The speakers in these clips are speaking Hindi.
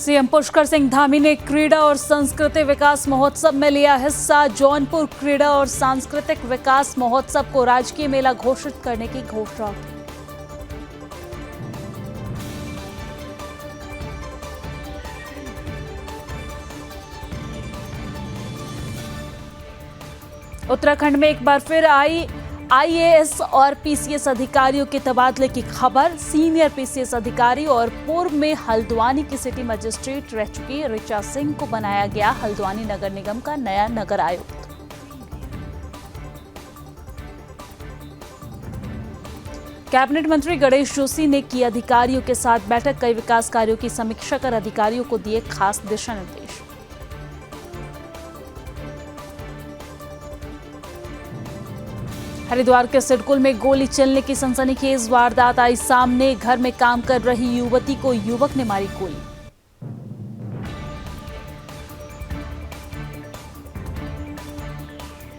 सीएम पुष्कर सिंह धामी ने क्रीड़ा और सांस्कृतिक विकास महोत्सव में लिया हिस्सा। जौनपुर क्रीड़ा और सांस्कृतिक विकास महोत्सव को राजकीय मेला घोषित करने की घोषणा की। उत्तराखंड में एक बार फिर आईएएस और पीसीएस अधिकारियों के तबादले की खबर। सीनियर पीसीएस अधिकारी और पूर्व में हल्द्वानी की सिटी मजिस्ट्रेट रह चुकी ऋचा सिंह को बनाया गया हल्द्वानी नगर निगम का नया नगर आयुक्त। कैबिनेट मंत्री गणेश जोशी ने की अधिकारियों के साथ बैठक। कई विकास कार्यों की समीक्षा कर अधिकारियों को दिए खास दिशा निर्देश। हरिद्वार के सिडकुल में गोली चलने की सनसनीखेज वारदात आई सामने। घर में काम कर रही युवती को युवक ने मारी गोली।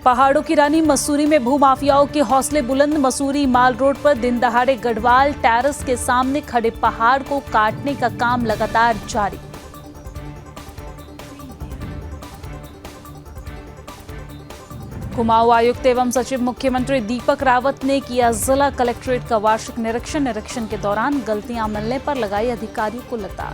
पहाड़ों की रानी मसूरी में भूमाफियाओं के हौसले बुलंद। मसूरी माल रोड पर दिन दहाड़े गढ़वाल टेरेस के सामने खड़े पहाड़ को काटने का काम लगातार जारी। कुमाऊं आयुक्त एवं सचिव मुख्यमंत्री दीपक रावत ने किया जिला कलेक्ट्रेट का वार्षिक निरीक्षण के दौरान गलतियां मिलने पर लगाई अधिकारियों को लताड़।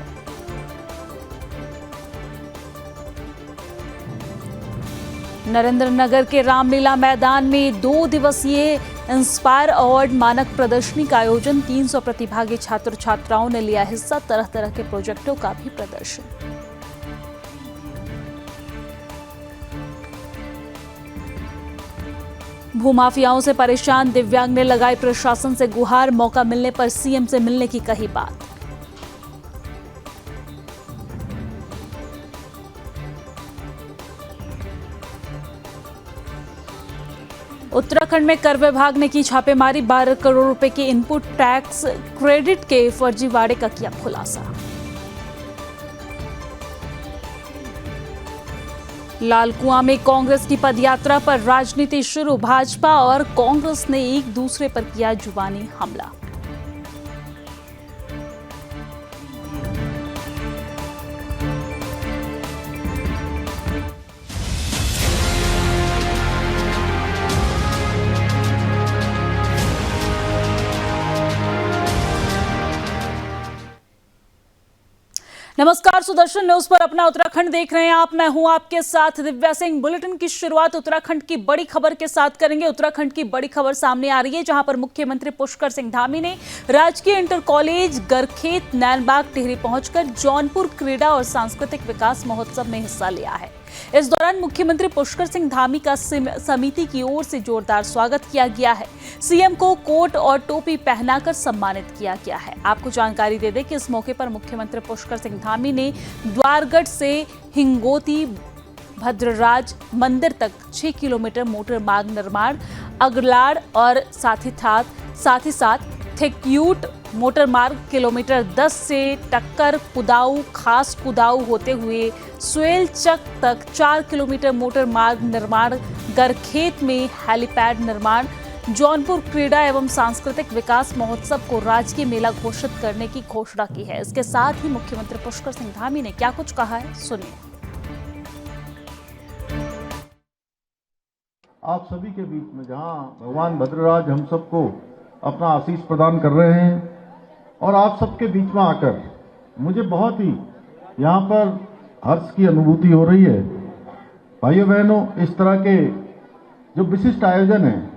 नरेंद्रनगर के रामलीला मैदान में 2 दिवसीय इंस्पायर अवार्ड मानक प्रदर्शनी का आयोजन। 300 प्रतिभागी छात्र छात्राओं ने लिया हिस्सा। तरह तरह के प्रोजेक्टों का भी प्रदर्शन। भूमाफियाओं से परेशान दिव्यांग ने लगाई प्रशासन से गुहार। मौका मिलने पर सीएम से मिलने की कही बात। उत्तराखंड में कर विभाग ने की छापेमारी। 12 करोड़ रुपए के इनपुट टैक्स क्रेडिट के फर्जीवाड़े का किया खुलासा। लालकुआं में कांग्रेस की पदयात्रा पर राजनीति शुरू। भाजपा और कांग्रेस ने एक दूसरे पर किया जुबानी हमला। नमस्कार, सुदर्शन न्यूज पर अपना उत्तराखंड देख रहे हैं आप। मैं हूं आपके साथ दिव्या सिंह। बुलेटिन की शुरुआत उत्तराखंड की बड़ी खबर के साथ करेंगे। उत्तराखंड की बड़ी खबर सामने आ रही है, जहां पर मुख्यमंत्री पुष्कर सिंह धामी ने राजकीय इंटर कॉलेज गरखेत नैनबाग टिहरी पहुंचकर जौनपुर क्रीड़ा और सांस्कृतिक विकास महोत्सव में हिस्सा लिया है। इस दौरान मुख्यमंत्री पुष्कर सिंह धामी का समिति की ओर से जोरदार स्वागत किया गया है। सीएम को कोट और टोपी पहनाकर सम्मानित किया गया है। आपको जानकारी दे दें कि इस मौके पर मुख्यमंत्री पुष्कर सिंह धामी ने द्वारगढ़ से हिंगोती भद्रराज मंदिर तक 6 किलोमीटर मोटर मार्ग निर्माण, अगलाड़ और साथ ही साथ थिक्यूट मोटर मार्ग किलोमीटर 10 से टक्कर कुदाऊ खास कुदाऊ होते हुए स्वेलचक तक 4 किलोमीटर मोटर मार्ग निर्माण, गरखेत में हेलीपैड निर्माण, जौनपुर क्रीड़ा एवं सांस्कृतिक विकास महोत्सव को राजकीय मेला घोषित करने की घोषणा की है। इसके साथ ही मुख्यमंत्री पुष्कर सिंह धामी ने क्या कुछ कहा है, सुनिए। आप सभी के बीच में जहां भगवान भद्रराज हम सबको अपना आशीष प्रदान कर रहे हैं और आप सबके बीच में आकर मुझे बहुत ही यहाँ पर हर्ष की अनुभूति हो रही है। भाइयों बहनों, इस तरह के जो विशिष्ट आयोजन है,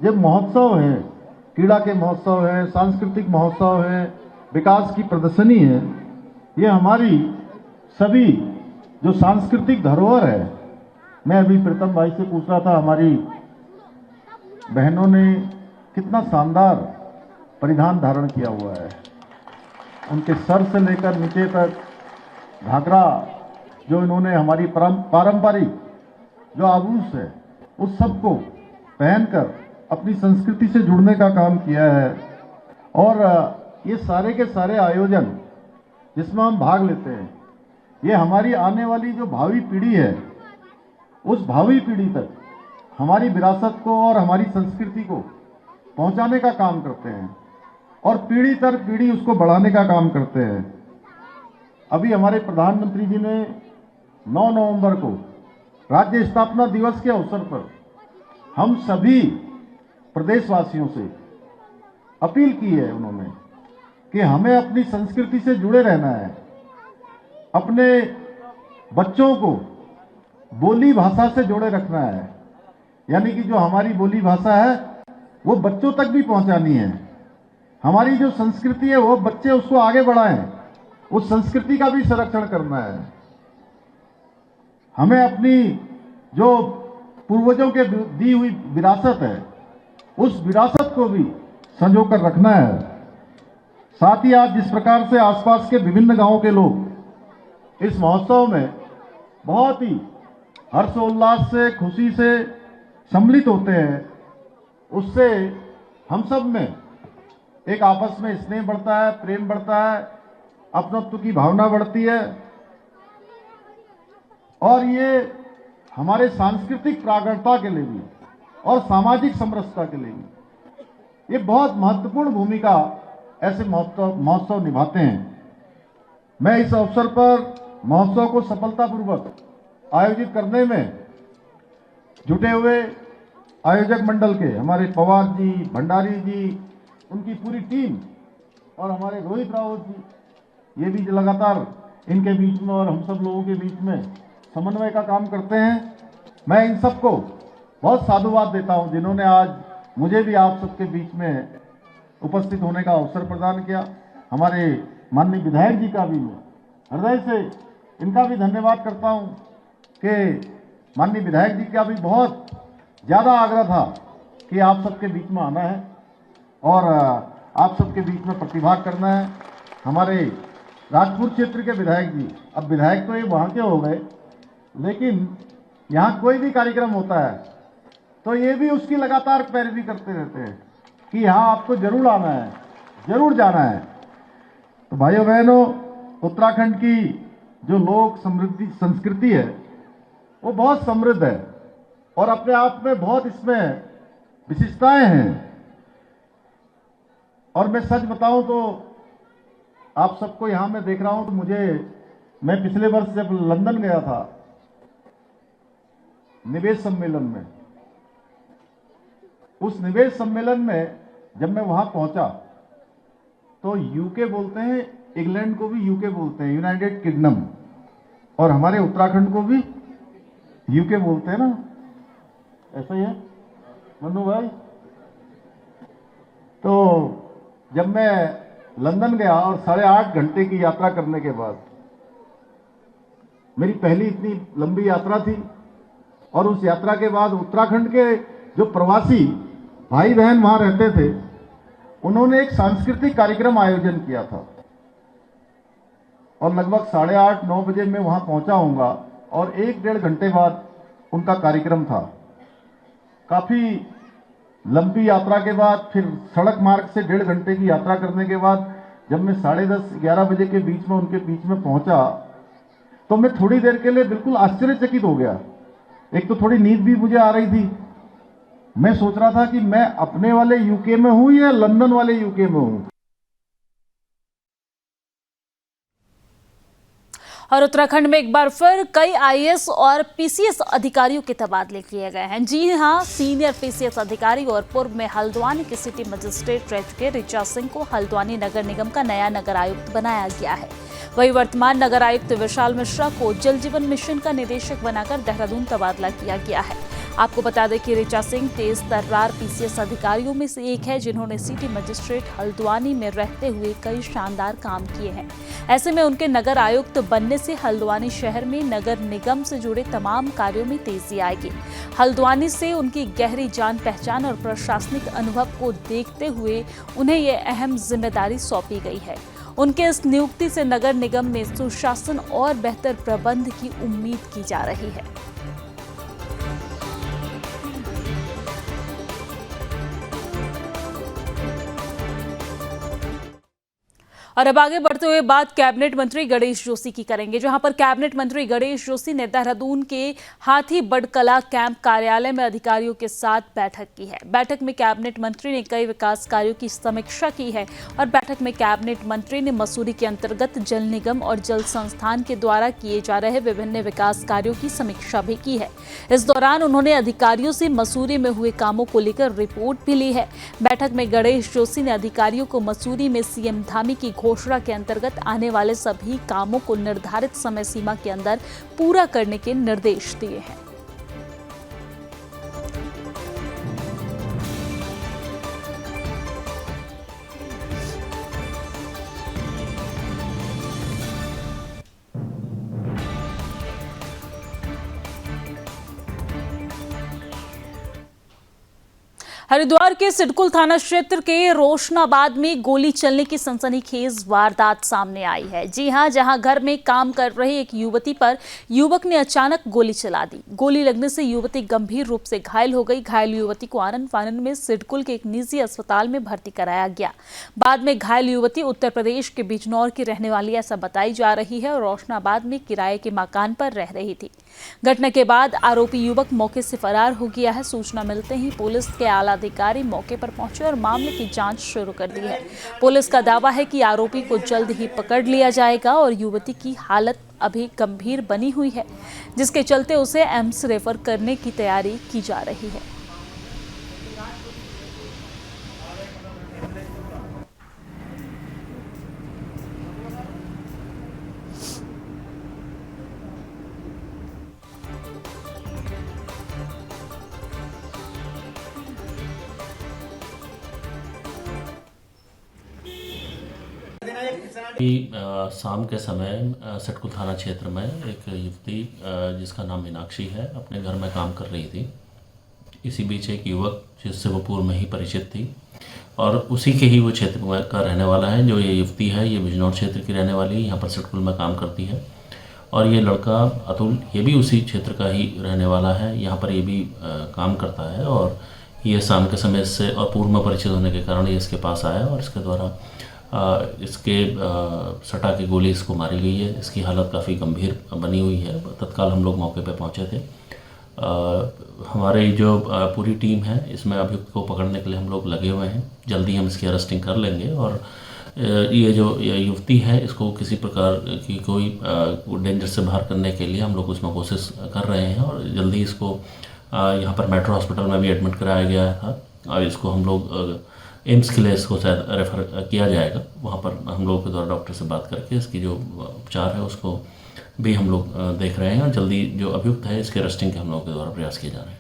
जब महोत्सव है, क्रीड़ा के महोत्सव है, सांस्कृतिक महोत्सव है, विकास की प्रदर्शनी है, ये हमारी सभी जो सांस्कृतिक धरोहर है। मैं अभी प्रीतम भाई से पूछ रहा था, हमारी बहनों ने कितना शानदार परिधान धारण किया हुआ है। उनके सर से लेकर नीचे तक घाघरा, जो इन्होंने हमारी पारंपरिक जो आभूष है, उस सब को पहनकर अपनी संस्कृति से जुड़ने का काम किया है। और ये सारे के सारे आयोजन जिसमें हम भाग लेते हैं, ये हमारी आने वाली जो भावी पीढ़ी है, उस भावी पीढ़ी तक हमारी विरासत को और हमारी संस्कृति को पहुंचाने का काम करते हैं और पीढ़ी दर पीढ़ी उसको बढ़ाने का काम करते हैं। अभी हमारे प्रधानमंत्री जी ने 9 नवंबर को राज्य स्थापना दिवस के अवसर पर हम सभी प्रदेशवासियों से अपील की है उन्होंने कि हमें अपनी संस्कृति से जुड़े रहना है, अपने बच्चों को बोली भाषा से जोड़े रखना है, यानी कि जो हमारी बोली भाषा है वो बच्चों तक भी पहुंचानी है। हमारी जो संस्कृति है वो बच्चे उसको आगे बढ़ाएं, उस संस्कृति का भी संरक्षण करना है। हमें अपनी जो पूर्वजों के दी हुई विरासत है उस विरासत को भी संजो कर रखना है। साथ ही आज जिस प्रकार से आसपास के विभिन्न गांवों के लोग इस महोत्सव में बहुत ही हर्षोल्लास से, खुशी से सम्मिलित होते हैं, उससे हम सब में एक आपस में स्नेह बढ़ता है, प्रेम बढ़ता है, अपनत्व की भावना बढ़ती है और ये हमारे सांस्कृतिक प्रागणता के लिए भी और सामाजिक समरसता के लिए भी ये बहुत महत्वपूर्ण भूमिका ऐसे महोत्सव निभाते हैं। मैं इस अवसर पर महोत्सव को सफलतापूर्वक आयोजित करने में जुटे हुए आयोजक मंडल के हमारे पवार जी, भंडारी जी, उनकी पूरी टीम और हमारे रोहित रावत जी, ये भी लगातार इनके बीच में और हम सब लोगों के बीच में समन्वय का काम करते हैं। मैं इन सबको बहुत साधुवाद देता हूं जिन्होंने आज मुझे भी आप सबके बीच में उपस्थित होने का अवसर प्रदान किया। हमारे माननीय विधायक जी का भी मैं हृदय से इनका भी धन्यवाद करता हूं कि माननीय विधायक जी का भी बहुत ज़्यादा आग्रह था कि आप सबके बीच में आना है और आप सबके बीच में प्रतिभाग करना है। हमारे राजपुर क्षेत्र के विधायक जी, अब विधायक तो ये वहाँ के हो गए, लेकिन यहाँ कोई भी कार्यक्रम होता है तो ये भी उसकी लगातार पैरवी करते रहते हैं कि यहाँ आपको जरूर आना है, जरूर जाना है। तो भाइयों बहनों, उत्तराखंड की जो लोक संस्कृति है वो बहुत समृद्ध है और अपने आप में बहुत इसमें विशिष्टताएं हैं। और मैं सच बताऊं तो आप सबको यहां मैं देख रहा हूं तो मैं पिछले वर्ष जब लंदन गया था निवेश सम्मेलन में, उस निवेश सम्मेलन में जब मैं वहां पहुंचा तो यूके बोलते हैं, इंग्लैंड को भी यूके बोलते हैं, यूनाइटेड किंगडम, और हमारे उत्तराखंड को भी यूके बोलते हैं ना, ऐसा ही है मनु भाई। तो जब मैं लंदन गया और 8.5 घंटे की यात्रा करने के बाद, मेरी पहली इतनी लंबी यात्रा थी, और उस यात्रा के बाद उत्तराखंड के जो प्रवासी भाई बहन वहां रहते थे उन्होंने एक सांस्कृतिक कार्यक्रम आयोजन किया था और लगभग 8:30-9 बजे मैं वहां पहुंचा होऊंगा और 1-1.5 घंटे बाद उनका कार्यक्रम था। काफी लंबी यात्रा के बाद फिर सड़क मार्ग से 1.5 घंटे की यात्रा करने के बाद जब मैं 10:30-11 बजे के बीच में उनके बीच में पहुंचा तो मैं थोड़ी देर के लिए बिल्कुल आश्चर्यचकित हो गया। एक तो थोड़ी नींद भी मुझे आ रही थी, मैं सोच रहा था कि मैं अपने वाले यूके में हूं या लंदन वाले यूके में हूं। और उत्तराखंड में एक बार फिर कई आईएएस और पीसीएस अधिकारियों के तबादले किए गए हैं। जी हां, सीनियर पीसीएस अधिकारी और पूर्व में हल्द्वानी के सिटी मजिस्ट्रेट रह चुके ऋचा सिंह को हल्द्वानी नगर निगम का नया नगर आयुक्त बनाया गया है। वहीं वर्तमान नगर आयुक्त विशाल मिश्रा को जल जीवन मिशन का निदेशक बनाकर देहरादून तबादला किया गया है। आपको बता दें कि ऋचा सिंह तेज तर्रार पीसीएस अधिकारियों में से एक है जिन्होंने सिटी मजिस्ट्रेट हल्द्वानी में रहते हुए कई शानदार काम किए हैं। ऐसे में उनके नगर आयुक्त बनने से हल्द्वानी शहर में नगर निगम से जुड़े तमाम कार्यों में तेजी आएगी। हल्द्वानी से उनकी गहरी जान पहचान और प्रशासनिक अनुभव को देखते हुए उन्हें ये अहम जिम्मेदारी सौंपी गई है। उनके इस नियुक्ति से नगर निगम में सुशासन और बेहतर प्रबंध की उम्मीद की जा रही है। और अब आगे बढ़ते हुए बात कैबिनेट मंत्री गणेश जोशी की करेंगे, जहां पर कैबिनेट मंत्री गणेश जोशी ने देहरादून के हाथी बड़कला कैंप कार्यालय में अधिकारियों के साथ बैठक की है। बैठक में कैबिनेट मंत्री ने कई विकास कार्यों की समीक्षा की है और बैठक में कैबिनेट मंत्री ने मसूरी के अंतर्गत जल निगम और जल संस्थान के द्वारा किए जा रहे विभिन्न विकास कार्यों की समीक्षा भी की है। इस दौरान उन्होंने अधिकारियों से मसूरी में हुए कामों को लेकर रिपोर्ट भी ली है। बैठक में गणेश जोशी ने अधिकारियों को मसूरी में सीएम धामी की घोषणा के अंतर्गत आने वाले सभी कामों को निर्धारित समय सीमा के अंदर पूरा करने के निर्देश दिए हैं। हरिद्वार के सिडकुल थाना क्षेत्र के रोशनाबाद में गोली चलने की सनसनीखेज वारदात सामने आई है। जी हां, जहां घर में काम कर रही एक युवती पर युवक ने अचानक गोली चला दी। गोली लगने से युवती गंभीर रूप से घायल हो गई। घायल युवती को आनन फानन में सिडकुल के एक निजी अस्पताल में भर्ती कराया गया। बाद में घायल युवती उत्तर प्रदेश के बिजनौर की रहने वाली ऐसा बताई जा रही है और रोशनाबाद में किराए के मकान पर रह रही थी। घटना के बाद आरोपी युवक मौके से फरार हो गया है। सूचना मिलते ही पुलिस के आला अधिकारी मौके पर पहुंचे और मामले की जांच शुरू कर दी है। पुलिस का दावा है कि आरोपी को जल्द ही पकड़ लिया जाएगा और युवती की हालत अभी गंभीर बनी हुई है, जिसके चलते उसे एम्स रेफर करने की तैयारी की जा रही है। शाम के समय सटकुल थाना क्षेत्र में एक युवती जिसका नाम मीनाक्षी है अपने घर में काम कर रही थी। इसी बीच एक युवक जिससे वो पूर्व में ही परिचित थी और उसी के ही वो क्षेत्र का रहने वाला है। जो ये युवती है ये बिजनौर क्षेत्र की रहने वाली है, यहाँ पर सटकुल में काम करती है। और ये लड़का अतुल ये भी उसी क्षेत्र का ही रहने वाला है, यहाँ पर ये भी काम करता है। और ये शाम के समय इससे और पूर्व में परिचित होने के कारण ये इसके पास आया और इसके द्वारा इसके सटा के गोली इसको मारी गई है। इसकी हालत काफ़ी गंभीर बनी हुई है। तत्काल हम लोग मौके पर पहुंचे थे। हमारी जो पूरी टीम है इसमें अभियुक्त को पकड़ने के लिए हम लोग लगे हुए हैं। जल्दी हम इसकी अरेस्टिंग कर लेंगे और ये जो युवती है इसको किसी प्रकार की कोई डेंजर से बाहर करने के लिए हम लोग उसमें कोशिश कर रहे हैं और जल्दी इसको यहाँ पर मेट्रो हॉस्पिटल में भी एडमिट कराया गया था और इसको हम लोग एम्स के लिए इसको शायद रेफ़र किया जाएगा। वहाँ पर हम लोगों के द्वारा डॉक्टर से बात करके इसकी जो उपचार है उसको भी हम लोग देख रहे हैं और जल्दी जो अभियुक्त है इसके अरेस्टिंग के हम लोगों के द्वारा प्रयास किए जा रहे हैं।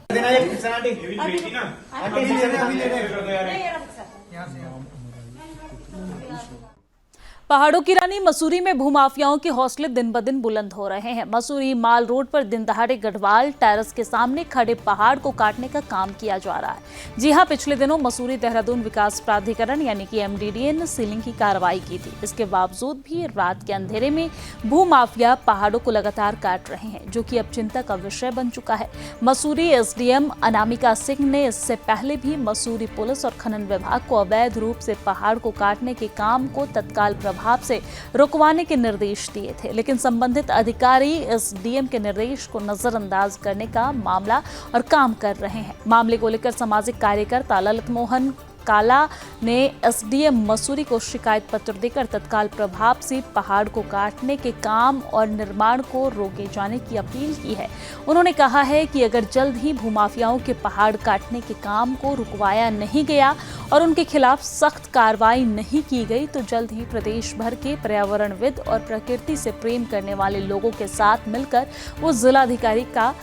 पहाड़ों की रानी मसूरी में भूमाफियाओं के हौसले दिन ब दिन बुलंद हो रहे हैं। मसूरी माल रोड पर दिन दहाड़े गढ़वाल टेरेस के सामने खड़े पहाड़ को काटने का काम किया जा रहा है। जी हां, पिछले दिनों मसूरी देहरादून विकास प्राधिकरण यानी कि MDDA ने सीलिंग की कार्रवाई की थी। इसके बावजूद भी रात के अंधेरे में भूमाफिया पहाड़ों को लगातार काट रहे हैं, जो कि अब चिंता का विषय बन चुका है। मसूरी SDM अनामिका सिंह ने इससे पहले भी मसूरी पुलिस और खनन विभाग को अवैध रूप से पहाड़ को काटने के काम को तत्काल प्रभाव से रुकवाने के निर्देश दिए थे, लेकिन संबंधित अधिकारी इस DM के निर्देश को नजरअंदाज करने का मामला और काम कर रहे हैं। मामले को लेकर सामाजिक कार्यकर्ता ललित मोहन काला ने SDM मसूरी को शिकायत पत्र देकर तत्काल प्रभाव से पहाड़ को काटने के काम और निर्माण को रोके जाने की अपील की है। उन्होंने कहा है कि अगर जल्द ही भूमाफियाओं के पहाड़ काटने के काम को रुकवाया नहीं गया और उनके खिलाफ सख्त कार्रवाई नहीं की गई तो जल्द ही प्रदेश भर के पर्यावरणविद और प्रकृति से प्रेम करने वाले लोगों के साथ मिलकर वो जिलाधिकारी का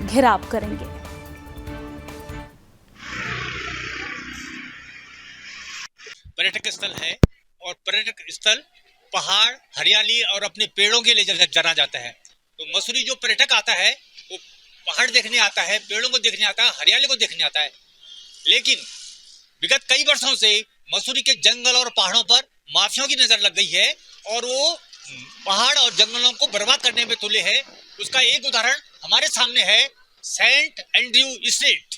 घेराव करेंगे। पर्यटक स्थल है और पर्यटक स्थल पहाड़, हरियाली और अपने पेड़ों के लिए जाना जाता है। तो मसूरी जो पर्यटक आता है वो पहाड़ देखने आता है, पेड़ों को देखने आता है, हरियाली को देखने आता है। लेकिन विगत कई वर्षों से मसूरी के जंगल और पहाड़ों पर माफियाओं की नजर लग गई है और वो पहाड़ और जंगलों को बर्बाद करने में तुले है। उसका एक उदाहरण हमारे सामने है सेंट एंड्रयू स्ट्रीट।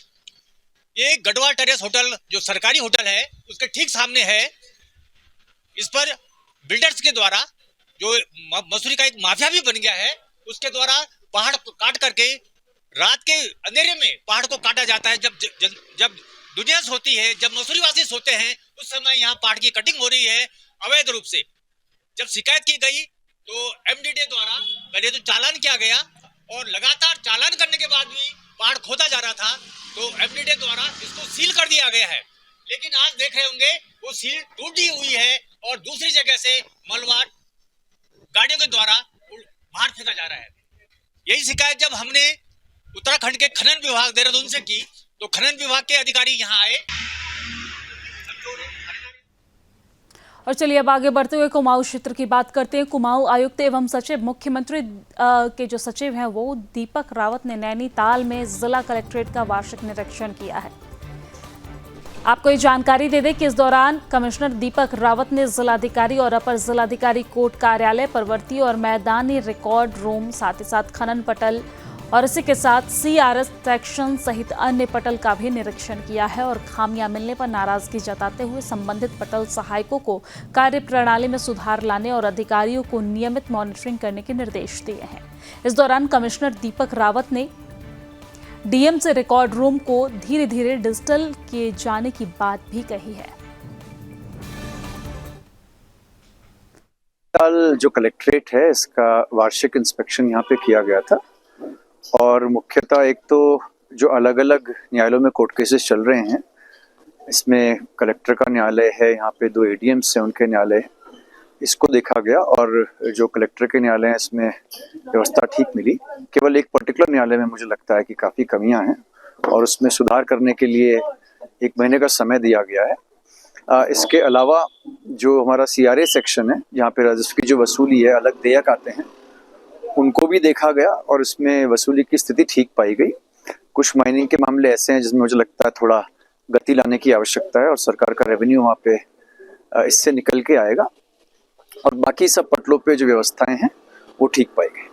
ये गढ़वाल टेरेस होटल जो सरकारी होटल है उसके ठीक सामने है। इस पर बिल्डर्स के द्वारा, जो मसूरी का एक माफिया भी बन गया है, उसके द्वारा पहाड़ काट करके रात के अंधेरे में पहाड़ को काटा जाता है। जब दुनिया सोती है, जब मसूरी वासी सोते हैं, उस समय यहाँ पहाड़ की कटिंग हो रही है अवैध रूप से। जब शिकायत की गई तो एमडीडीए द्वारा पहले तो चालान किया गया और लगातार चालान करने के बाद भी पहाड़ खोदा जा रहा था, तो एमडीडीए द्वारा इसको सील कर दिया गया है। लेकिन आज देख रहे होंगे वो सील टूटी हुई है और दूसरी जगह से मलबा गाड़ियों के द्वारा बाहर फेंका जा रहा है। यही शिकायत जब हमने उत्तराखंड के खनन विभाग देहरादून से की, तो खनन विभाग के अधिकारी यहाँ आए। और चलिए अब आगे बढ़ते हुए कुमाऊं क्षेत्र की बात करते हैं। कुमाऊं आयुक्त एवं सचिव मुख्यमंत्री के जो सचिव हैं वो दीपक रावत ने नैनीताल में जिला कलेक्ट्रेट का वार्षिक निरीक्षण किया है। आपको ये जानकारी दे दें कि इस दौरान कमिश्नर दीपक रावत ने जिलाधिकारी और अपर जिलाधिकारी कोर्ट कार्यालय, प्रवृत्ति और मैदानी रिकॉर्ड रूम, साथ ही साथ खनन पटल और इसी के साथ सीआरएस सेक्शन सहित अन्य पटल का भी निरीक्षण किया है और खामियां मिलने पर नाराजगी जताते हुए संबंधित पटल सहायकों को कार्य प्रणाली में सुधार लाने और अधिकारियों को नियमित मॉनिटरिंग करने के निर्देश दिए हैं। इस दौरान कमिश्नर दीपक रावत ने डीएम से रिकॉर्ड रूम को धीरे धीरे डिजिटल किए जाने की बात भी कही है। कल जो कलेक्ट्रेट है इसका वार्षिक इंस्पेक्शन यहाँ पे किया गया था और मुख्यतः एक तो जो अलग अलग न्यायालयों में कोर्ट केसेस चल रहे हैं, इसमें कलेक्टर का न्यायालय है, यहाँ पे 2 एडीएम्स हैं उनके न्यायालय, इसको देखा गया और जो कलेक्टर के न्यायालय हैं इसमें व्यवस्था ठीक मिली। केवल एक पर्टिकुलर न्यायालय में मुझे लगता है कि काफ़ी कमियां हैं और उसमें सुधार करने के लिए 1 महीने का समय दिया गया है। इसके अलावा जो हमारा सीआरए सेक्शन है, जहाँ पे राजस्व की जो वसूली है, अलग देयक आते हैं, उनको भी देखा गया और इसमें वसूली की स्थिति ठीक पाई गई। कुछ माइनिंग के मामले ऐसे हैं जिसमें मुझे लगता है थोड़ा गति लाने की आवश्यकता है और सरकार का रेवेन्यू वहाँ पे इससे निकल के आएगा और बाकी सब पटलों पे जो व्यवस्थाएं हैं वो ठीक पाई गई।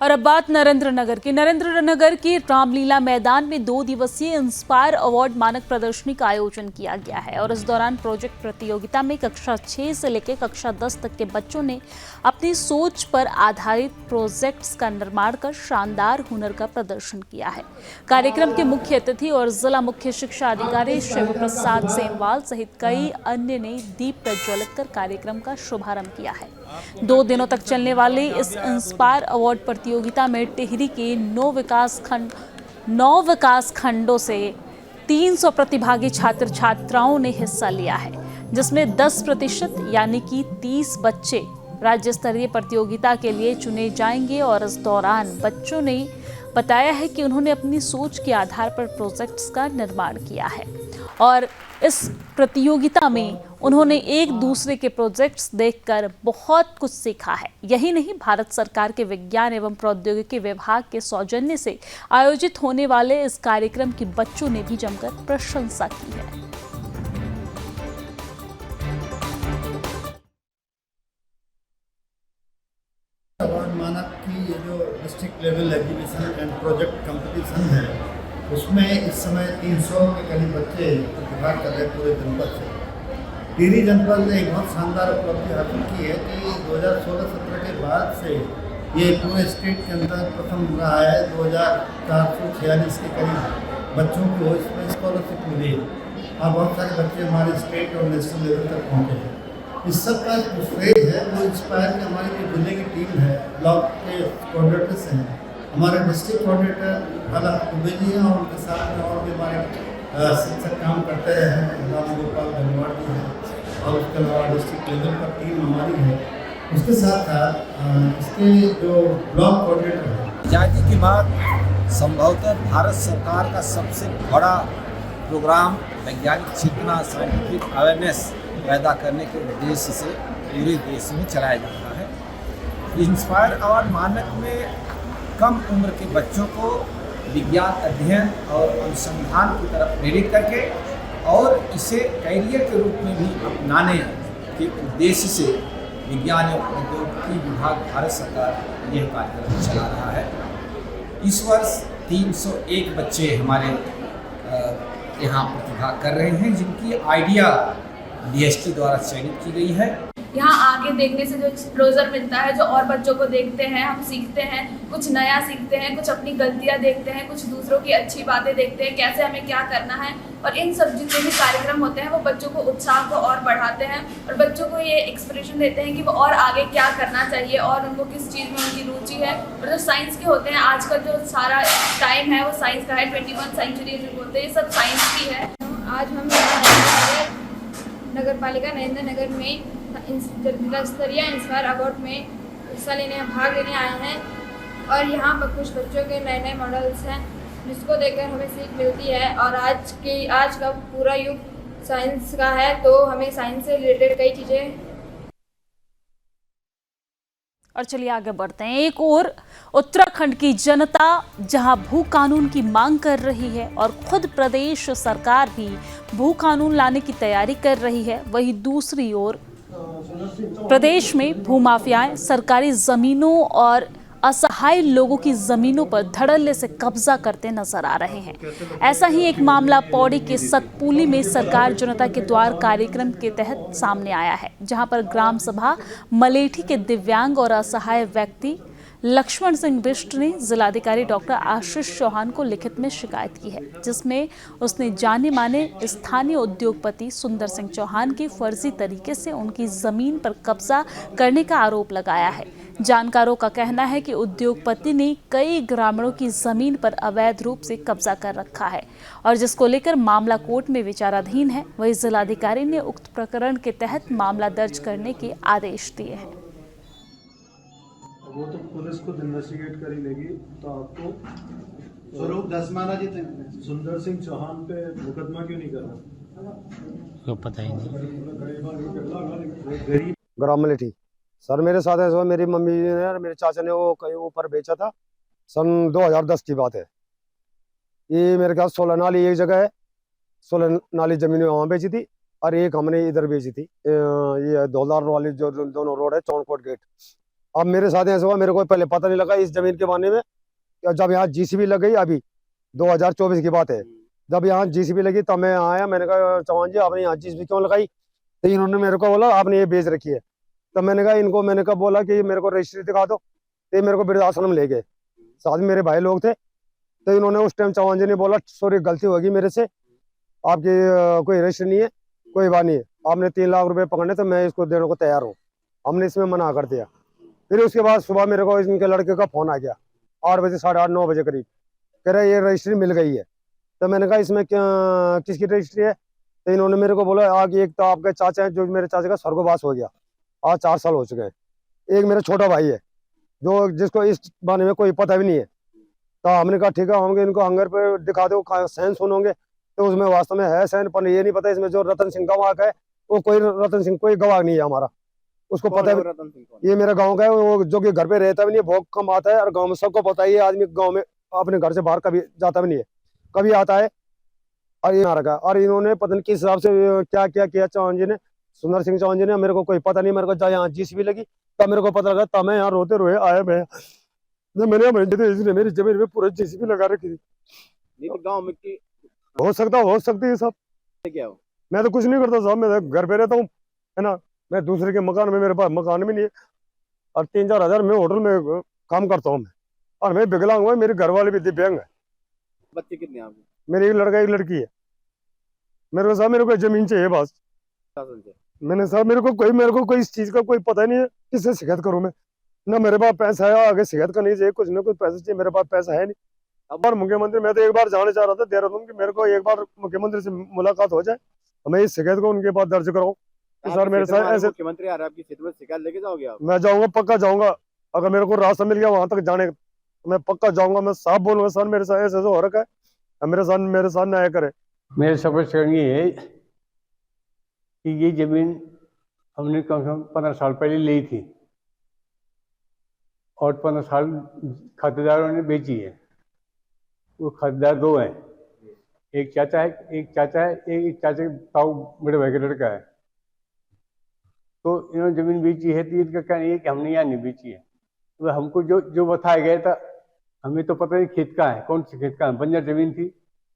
और अब बात नरेंद्रनगर की। नरेंद्रनगर की रामलीला मैदान में 2 दिवसीय इंस्पायर अवार्ड मानक प्रदर्शनी का आयोजन किया गया है और इस दौरान प्रोजेक्ट प्रतियोगिता में कक्षा 6 से लेकर कक्षा 10 तक के बच्चों ने अपनी सोच पर आधारित प्रोजेक्ट्स का निर्माण कर शानदार हुनर का प्रदर्शन किया है। कार्यक्रम के मुख्य अतिथि और जिला मुख्य शिक्षा अधिकारी शिव प्रसाद सेमवाल सहित कई अन्य ने दीप प्रज्वलित कर कार्यक्रम का शुभारंभ किया है। 2 दिनों तक चलने वाले इस इंस्पायर अवार्ड प्रतियोगिता में टिहरी के 9 विकास खंडों से 300 प्रतिभागी छात्र छात्राओं ने हिस्सा लिया है, जिसमें 10% यानी कि 30 बच्चे राज्य स्तरीय प्रतियोगिता के लिए चुने जाएंगे और इस दौरान बच्चों ने बताया है कि उन्होंने अपनी सोच के आधार पर प्रोजेक्ट्स का निर्माण किया है और इस प्रतियोगिता में उन्होंने एक दूसरे के प्रोजेक्ट्स देखकर बहुत कुछ सीखा है। यही नहीं, भारत सरकार के विज्ञान एवं प्रौद्योगिकी विभाग के सौजन्य से आयोजित होने वाले इस कार्यक्रम की बच्चों ने भी जमकर प्रशंसा की है। अवार्ड मानक की ये जो district level exhibition and project competition है, उसमें इस समय 300 के करीब बच्चे प्रतिभाग कर रहे हैं पूरे जनपद से। टिहरी जनपद ने एक बहुत शानदार उपलब्धि हासिल की है कि 2016-17 के बाद से ये पूरे स्टेट के अंदर प्रथम रहा है। 2446 के करीब बच्चों को इसमें स्कॉलरशिप मिली है और बहुत सारे बच्चे हमारे स्टेट और नेशनल लेवल तक पहुँचे हैं। इस सब का जो श्रेय है वो इंस्पायर की हमारी जो जिले की टीम है, ब्लॉक के कोऑर्डिनेटर्स हैं, हमारे डिस्ट्रिक्ट कोऑर्डिनेटर भाला दुबे जी हैं और उनके साथ में और भी हमारे शिक्षक काम करते हैं, राम गोपाल धनवाड़ जी हैं और उसके अलावा डिस्ट्रिक्ट लेवल पर टीम हमारी है। उसके साथ साथ इसके जो ब्लॉक कोऑर्डिनेटर हैं, आज़ादी के बाद संभवतः भारत सरकार का सबसे बड़ा प्रोग्राम वैज्ञानिक चेतना, साइंटिफिक अवेयरनेस पैदा करने के उद्देश्य से पूरे देश में चलाया जा रहा है। इंस्पायर अवार्ड मानक में कम उम्र के बच्चों को विज्ञान अध्ययन और अनुसंधान की तरफ प्रेरित करके और इसे कैरियर के रूप में भी अपनाने के उद्देश्य से विज्ञान एवं प्रौद्योगिकी विभाग भारत सरकार यह कार्यक्रम चला रहा है। इस वर्ष 301 बच्चे हमारे यहाँ प्रतिभा कर रहे हैं, जिनकी आइडिया DST द्वारा चयनित की गई है। यहाँ आगे देखने से जो एक्सप्लोजर मिलता है, जो और बच्चों को देखते हैं, हम सीखते हैं, कुछ नया सीखते हैं, कुछ अपनी गलतियाँ देखते हैं, कुछ दूसरों की अच्छी बातें देखते हैं, कैसे हमें क्या करना है। और इन सब जितने भी कार्यक्रम होते हैं वो बच्चों को उत्साह को और बढ़ाते हैं और बच्चों को ये एक्सप्रेशन देते हैं कि वो और आगे क्या करना चाहिए और उनको किस चीज़ में उनकी रुचि है। और जो साइंस के होते हैं, आजकल जो सारा टाइम है वो साइंस का है, 21 सेंचुरी जो बोलते हैं, ये सब साइंस की है। आज हम नगर पालिका नरेंद्र नगर में जिला स्तरीय इंस्पायर अवार्ड में भाग लेने आए हैं और यहाँ पर कुछ बच्चों के नए नए मॉडल्स हैं जिसको देखकर हमें सीख मिलती है। और आज का पूरा युग साइंस का है, तो हमें साइंस से रिलेटेड कई चीज़ें। और चलिए आगे बढ़ते हैं। एक और उत्तराखंड की जनता जहां भू कानून की मांग कर रही है और खुद प्रदेश सरकार भी भू कानून लाने की तैयारी कर रही है, वहीं दूसरी ओर प्रदेश में भूमाफियाएं सरकारी जमीनों और असहाय लोगों की जमीनों पर धड़ल्ले से कब्जा करते नजर आ रहे हैं। ऐसा ही एक मामला पौड़ी के सतपुली में सरकार जनता के द्वार कार्यक्रम के तहत सामने आया है, जहां पर ग्राम सभा मलेठी के दिव्यांग और असहाय व्यक्ति लक्ष्मण सिंह बिष्ट ने जिलाधिकारी डॉक्टर आशीष चौहान को लिखित में शिकायत की है, जिसमें उसने जाने माने स्थानीय उद्योगपति सुंदर सिंह चौहान की फर्जी तरीके से उनकी जमीन पर कब्जा करने का आरोप लगाया है। जानकारों का कहना है कि उद्योगपति ने कई ग्रामीणों की जमीन पर अवैध रूप से कब्जा कर रखा है और जिसको लेकर मामला कोर्ट में विचाराधीन है। वहीं जिलाधिकारी ने उक्त प्रकरण के तहत मामला दर्ज करने के आदेश दिए हैं। वो तो पुलिस खुद इन्वेस्टिगेट कर ही लेगी। तो आपको स्वरूप दसमाना जी सुंदर सिंह चौहान पे मुकदमा क्यों नहीं कर रहा? पता ही नहीं। गरीब ग्राम मलेठी सर, मेरे साथ ऐसा मेरी मम्मी ने और मेरे चाचा ने वो कहीं ऊपर बेचा था। सन 2010 की बात है। ये मेरे ख्याल 16 नाली एक जगह है, 16 नाली जमीन वहाँ बेची थी और एक हमने इधर बेची थी, ये धौलदार वाली जो दोनों रोड है, चौनकोट गेट। अब मेरे साथ ऐसा हुआ, मेरे को पहले पता नहीं लगा इस जमीन के बारे में। जब यहाँ GCB लग गई, अभी 2024 की बात है, जब यहाँ GCB लगी तब मैं आया, मैंने कहा चौहान जी आपने यहाँ GCB क्यों लगाई? तो इन्होंने मेरे को बोला आपने ये बेच रखी है। तब मैंने कहा इनको, मैंने कहा बोला कि मेरे को रजिस्ट्री दिखा दो। तो मेरे को वृद्धाश्रम ले गए, साथ में मेरे भाई लोग थे। तो इन्होंने उस टाइम चौहान जी ने बोला सॉरी गलती होगी मेरे से, आपकी कोई रजिस्ट्री नहीं है, कोई बात नहीं है, आपने 3 लाख रुपए पकड़ने तो मैं इसको देने को तैयार हूँ। हमने इसमें मना कर दिया। फिर उसके बाद सुबह मेरे को इनके लड़के का फोन आ गया 8 बजे 8:30 9 बजे करीब, कह रहे ये रजिस्ट्री मिल गई है। तो मैंने कहा इसमें किसकी रजिस्ट्री है? तो इन्होंने मेरे को बोला आगे एक तो आपके चाचा है, जो मेरे चाचा का स्वर्गवास हो गया, आज 4 साल हो चुके हैं। एक मेरा छोटा भाई है जो जिसको इस बारे में कोई पता भी नहीं है। तो हमने कहा ठीक है, हम इनको हंगर पे दिखा दो, सैन सुनोगे। तो उसमें वास्तव में है सैन, पर ये नहीं पता इसमें जो रतन सिंह गवाह है वो कोई रतन सिंह कोई गवाह नहीं है हमारा, उसको पता है। ये मेरा गांव का है, वो जो कि घर पे रहता भी नहीं है, बहुत कम आता है और गांव में सबको पता है। ये आदमी गांव में अपने घर से बाहर कभी जाता भी नहीं है, कभी आता है और ये रखा। और इन्होंने पता नहीं किस हिसाब से क्या क्या किया चौहान जी ने, सुंदर सिंह चौहान जी ने, मेरे को कोई पता नहीं। मेरे को जब यहाँ GCB लगी तब मेरे को पता लगा, तब मैं यहाँ रोते रोए आया। मैंने मेरी जमीन में पूरा GCB लगा रखी थी। गाँव में हो सकती है सब। क्या मैं तो कुछ नहीं करता साहब, मैं घर पे रहता हूँ, है ना। मैं दूसरे के मकान में, मेरे पास मकान भी नहीं है और 3-4 हजार में होटल में काम करता हूँ मैं। और मैं विकलांग हुआ, मेरे घर वाले भी दिव्यांग है। बच्चे कितने आपके? मेरे एक लड़का एक लड़की है। मेरे को साहब मेरे को जमीन चाहिए बस। मैंने साहब मेरे को कोई इस चीज का कोई पता नहीं है, किससे शिकायत करूँ मैं? ना मेरे पास पैसा है, आगे शिकायत करनी चाहिए, कुछ ना कुछ पैसा चाहिए, मेरे पास पैसा है नहीं। अब बार मुख्यमंत्री, मैं तो एक बार जाना चाह रहा था देहरादून की, मेरे को एक बार मुख्यमंत्री से मुलाकात हो जाए, मैं इस शिकायत को उनके पास दर्ज कराऊं। सर मेरे साथ ऐसे मुख्यमंत्री आ रहा है, आपकी क्षेत्र में शिकायत लेके जाओगे आप? मैं जाऊंगा, पक्का जाऊंगा। अगर मेरे को रास्ता मिल गया वहां तक जाने, मैं पक्का जाऊंगा। मैं साफ बोलूंगा सर मेरे साथ ऐसे हो रखा है, मेरे साथ न्याय करे। मेरे सबक ये है कि ये जमीन हमने कम से कम 15 साल पहले ली थी और 15 साल खातेदारों ने बेची है। वो खातेदार 2 हैं, एक चाचा है, एक चाचा के ताऊ बड़े भाई का लड़का है। तो इन्होंने जमीन बेची है, तो इनका कहना है कि हमने यहाँ नहीं बेची है। तो हमको जो बताया गया था हमें तो पता नहीं खेत का है, कौन से खेत का है। बंजर जमीन थी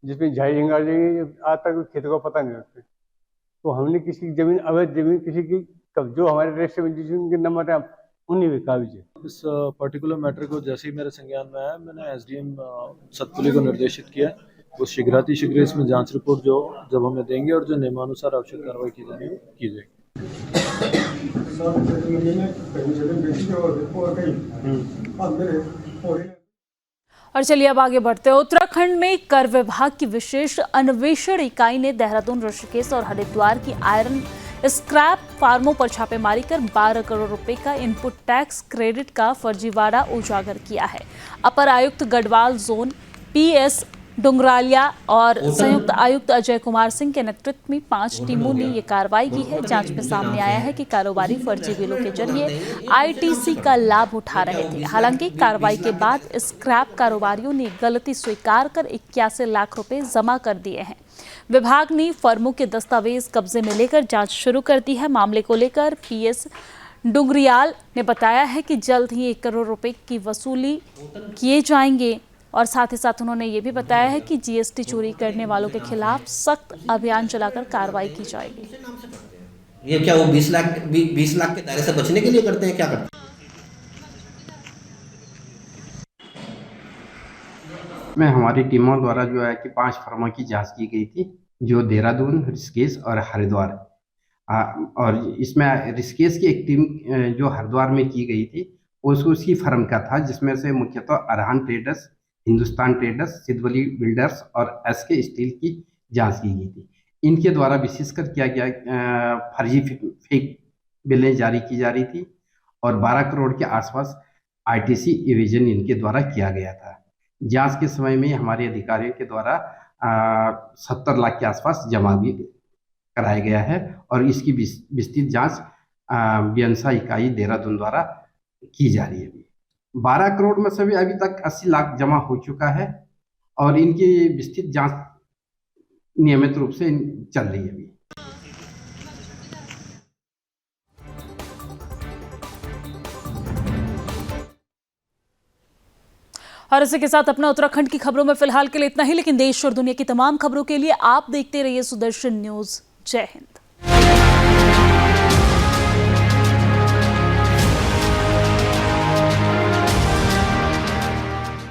जिसमें झाई झंगार जाएंगे, आज तक खेत का पता नहीं रखते। तो हमने किसी की जमीन, अवैध जमीन किसी की, जो हमारे रजिस्ट्रेशन के नंबर है उन्हीं में कागज है। इस पर्टिकुलर मैटर को जैसे ही मेरे संज्ञान में आया, मैंने एसडीएम सतपुली को निर्देशित किया, वो शीघ्र इसमें जांच रिपोर्ट जो जब हमें देंगे और जो नियमानुसार आवश्यक कार्रवाई की जाएगी की जाएगी। और चलिए अब आगे बढ़ते हैं। उत्तराखंड में कर विभाग की विशेष अन्वेषण इकाई ने देहरादून, ऋषिकेश और हरिद्वार की आयरन स्क्रैप फार्मों पर छापेमारी कर 12 करोड़ रुपए का इनपुट टैक्स क्रेडिट का फर्जीवाड़ा उजागर किया है। अपर आयुक्त गढ़वाल जोन PS डुंगरालिया और संयुक्त आयुक्त अजय कुमार सिंह के नेतृत्व में 5 टीमों ने ये कार्रवाई की है। जांच में सामने आया है कि कारोबारी फर्जी बिलों के जरिए ITC का लाभ उठा रहे थे। हालांकि कार्रवाई के बाद स्क्रैप कारोबारियों ने गलती स्वीकार कर 81 लाख रुपए जमा कर दिए हैं। विभाग ने फर्मों के दस्तावेज कब्जे में लेकर जांच शुरू कर दी है। मामले को लेकर PS डुंगरियाल ने बताया है कि जल्द ही 1 करोड़ रुपए की वसूली किए जाएंगे और साथ ही साथ उन्होंने ये भी बताया है कि GST चोरी करने वालों के खिलाफ सख्त अभियान चलाकर कार्रवाई की जाएगी। ये क्या वो 20 लाख के दायरे से बचने के लिए करते हैं, क्या करते हैं? में हमारी टीमों द्वारा जो है कि 5 फर्मों की जांच की गई थी, जो देहरादून, ऋषिकेश और हरिद्वार। और इसमें ऋषिकेश की एक टीम जो हरिद्वार में की गई थी उसी फर्म का था, जिसमें से मुख्यतः Arhan traders, Hindustan traders, Siddhavali builders और SK स्टील की जांच की गई थी। इनके द्वारा विशेषकर क्या गया फर्जी फेक बिलें जारी की जा रही थी और 12 करोड़ के आसपास ITC इवेजन इनके द्वारा किया गया था। जांच के समय में हमारे अधिकारियों के द्वारा 70 लाख के आसपास जमा भी कराया गया है और इसकी विस्तृत जांच बियंसा इकाई देहरादून द्वारा की जा रही है। 12 करोड़ में से भी अभी तक 80 लाख जमा हो चुका है और इनकी विस्तृत जांच नियमित रूप से चल रही है अभी। और इसी के साथ अपना उत्तराखंड की खबरों में फिलहाल के लिए इतना ही, लेकिन देश और दुनिया की तमाम खबरों के लिए आप देखते रहिए सुदर्शन न्यूज। जय हिंद।